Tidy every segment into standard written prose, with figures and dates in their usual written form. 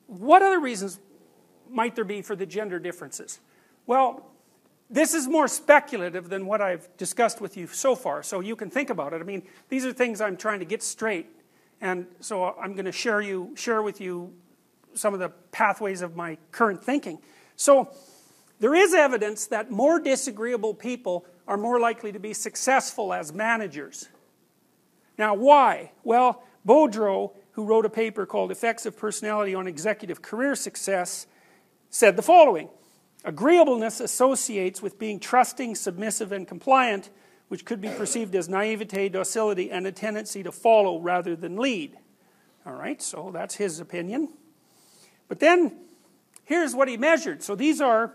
what other reasons might there be for the gender differences? Well, this is more speculative than what I've discussed with you so far, so you can think about it. I mean, these are things I'm trying to get straight, and so I'm going to share with you some of the pathways of my current thinking. So, there is evidence that more disagreeable people are more likely to be successful as managers. Now, why? Well, Boudreau, who wrote a paper called Effects of Personality on Executive Career Success, said the following: agreeableness associates with being trusting, submissive, and compliant, which could be perceived as naivete, docility, and a tendency to follow rather than lead. All right, so that's his opinion. But then, here's what he measured. So these are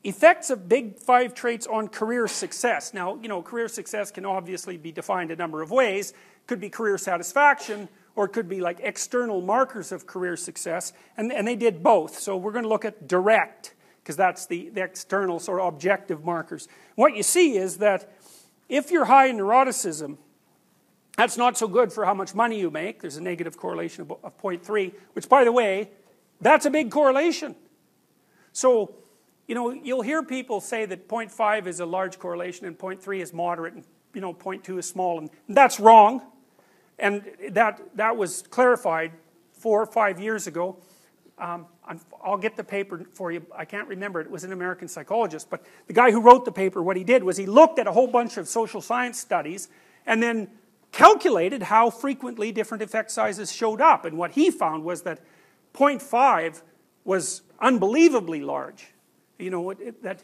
effects of big 5 traits on career success. Now, you know, career success can obviously be defined a number of ways. It could be career satisfaction, or it could be like external markers of career success, and they did both. So we're going to look at direct, because that's the external sort of objective markers. What you see is that if you're high in neuroticism, that's not so good for how much money you make. There's a negative correlation of 0.3, which, by the way, that's a big correlation. So, you know, you'll hear people say that 0.5 is a large correlation and 0.3 is moderate and, you know, 0.2 is small, and that's wrong. And that was clarified 4 or 5 years ago. I'll get the paper for you. I can't remember it. It was an American psychologist. But the guy who wrote the paper, what he did was he looked at a whole bunch of social science studies and then calculated how frequently different effect sizes showed up. And what he found was that 0.5 was unbelievably large. You know, that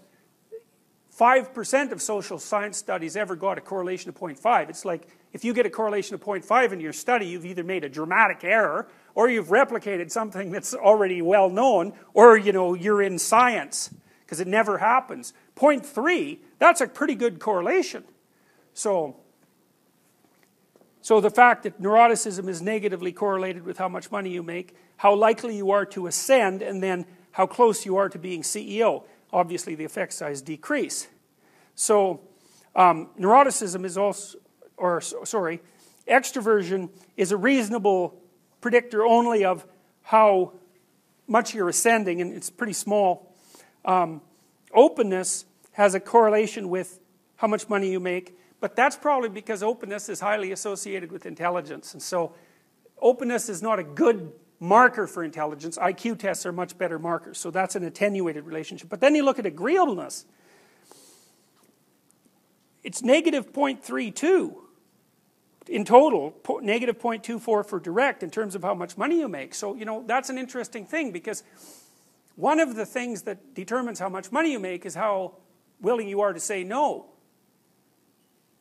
5% of social science studies ever got a correlation of 0.5. It's like, if you get a correlation of 0.5 in your study, you've either made a dramatic error, or you've replicated something that's already well known, or, you know, you're in science, because it never happens. 0.3, that's a pretty good correlation. So the fact that neuroticism is negatively correlated with how much money you make, how likely you are to ascend, and then how close you are to being CEO. Obviously, the effect size decrease. So, neuroticism is also, extroversion is a reasonable predictor only of how much you're ascending, and it's pretty small. Openness has a correlation with how much money you make, but that's probably because openness is highly associated with intelligence, and so openness is not a good marker for intelligence. IQ tests are much better markers, so that's an attenuated relationship. But then you look at agreeableness. It's negative 0.32 in total, negative 0.24 for direct in terms of how much money you make. So, you know, that's an interesting thing, because one of the things that determines how much money you make is how willing you are to say no.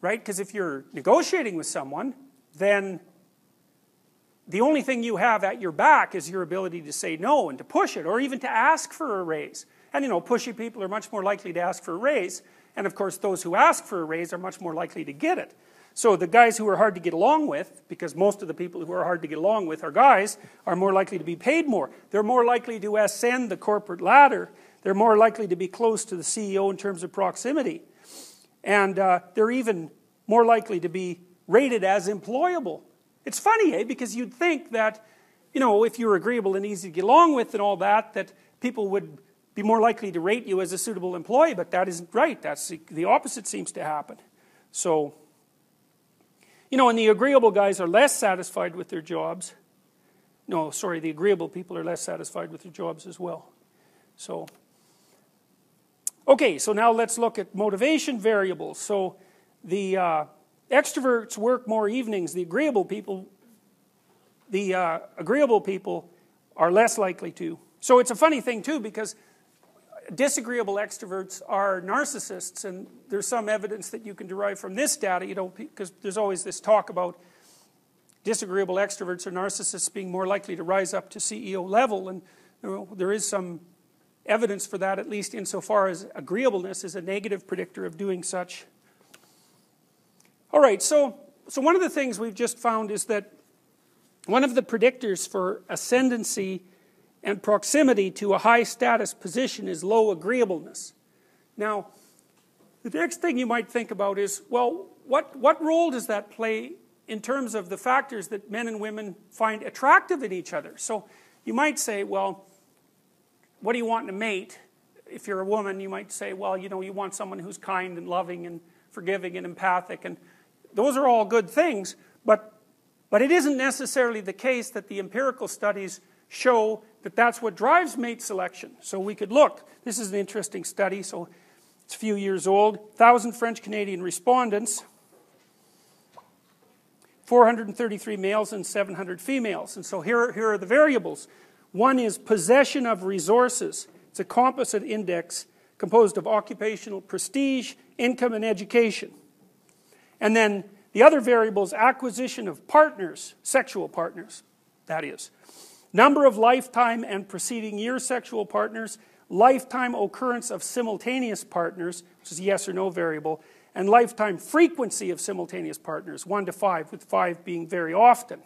Right? Because if you're negotiating with someone, then the only thing you have at your back is your ability to say no and to push it, or even to ask for a raise. And, you know, pushy people are much more likely to ask for a raise, and of course those who ask for a raise are much more likely to get it. So the guys who are hard to get along with, because most of the people who are hard to get along with are guys, are more likely to be paid more. They're more likely to ascend the corporate ladder. They're more likely to be close to the CEO in terms of proximity. And they're even more likely to be rated as employable. It's funny, eh? Because you'd think that, you know, if you're agreeable and easy to get along with and all that, that people would be more likely to rate you as a suitable employee, but that isn't right. That's the opposite seems to happen. So, you know, and the agreeable guys are less satisfied with their jobs. No, sorry, the agreeable people are less satisfied with their jobs as well. So, okay, so now let's look at motivation variables. So, the extroverts work more evenings. The agreeable people are less likely to. So it's a funny thing too, because disagreeable extroverts are narcissists, and there's some evidence that you can derive from this data, you know, because there's always this talk about disagreeable extroverts or narcissists being more likely to rise up to CEO level, and you know, there is some evidence for that, at least insofar as agreeableness is a negative predictor of doing such. All right, so one of the things we've just found is that one of the predictors for ascendancy and proximity to a high status position is low agreeableness. Now, the next thing you might think about is, well, what role does that play in terms of the factors that men and women find attractive in each other? So, you might say, well, what do you want in a mate? If you're a woman, you might say, well, you know, you want someone who's kind and loving and forgiving and empathic, and those are all good things, but it isn't necessarily the case that the empirical studies show that that's what drives mate selection. So we could look. This is an interesting study, so it's a few years old. 1,000 French-Canadian respondents, 433 males and 700 females. And so here are the variables. One is possession of resources. It's a composite index composed of occupational prestige, income, and education. And then the other variable is acquisition of partners, sexual partners, that is. Number of lifetime and preceding year sexual partners, lifetime occurrence of simultaneous partners, which is a yes or no variable, and lifetime frequency of simultaneous partners, 1 to 5, with 5 being very often.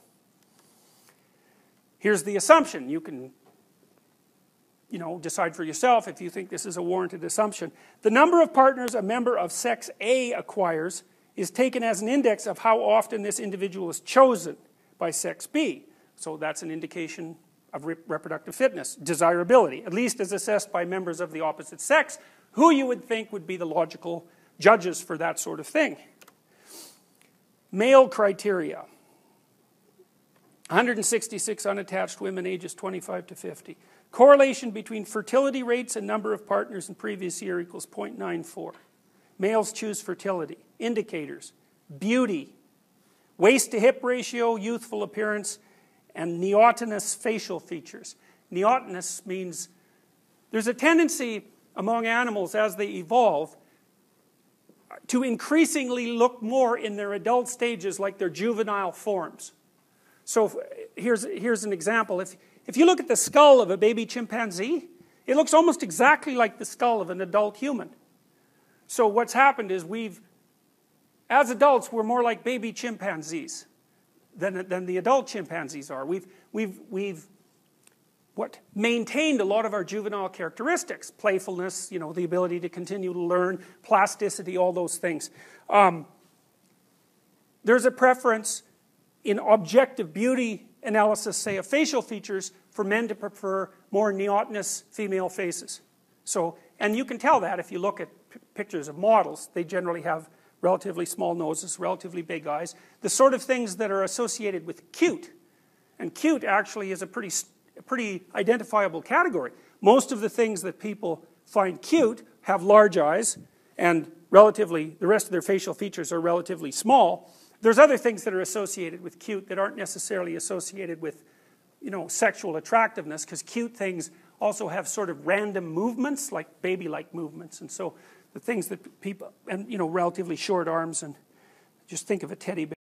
Here's the assumption. You can, decide for yourself if you think this is a warranted assumption. The number of partners a member of sex A acquires is taken as an index of how often this individual is chosen by sex B. So that's an indication of reproductive fitness, desirability, at least as assessed by members of the opposite sex, who you would think would be the logical judges for that sort of thing. Male criteria. 166 unattached women ages 25 to 50. Correlation between fertility rates and number of partners in previous year equals 0.94. Males choose fertility. Indicators: beauty, waist to hip ratio, youthful appearance, and neotenous facial features. Neotenous means there's a tendency among animals as they evolve to increasingly look more in their adult stages like their juvenile forms. So here's an example. If you look at the skull of a baby chimpanzee, it looks almost exactly like the skull of an adult human. So what's happened is as adults, we're more like baby chimpanzees than the adult chimpanzees are. We've maintained a lot of our juvenile characteristics, playfulness, the ability to continue to learn, plasticity, all those things. There's a preference in objective beauty analysis, say, of facial features, for men to prefer more neotenous female faces. So, and you can tell that if you look at pictures of models. They generally have relatively small noses, relatively big eyes, the sort of things that are associated with cute. And cute actually is a pretty identifiable category. Most of the things that people find cute have large eyes, and the rest of their facial features are relatively small. There's other things that are associated with cute that aren't necessarily associated with, sexual attractiveness, because cute things also have sort of random movements, like baby-like movements. And so the things that people, and relatively short arms, and just think of a teddy bear.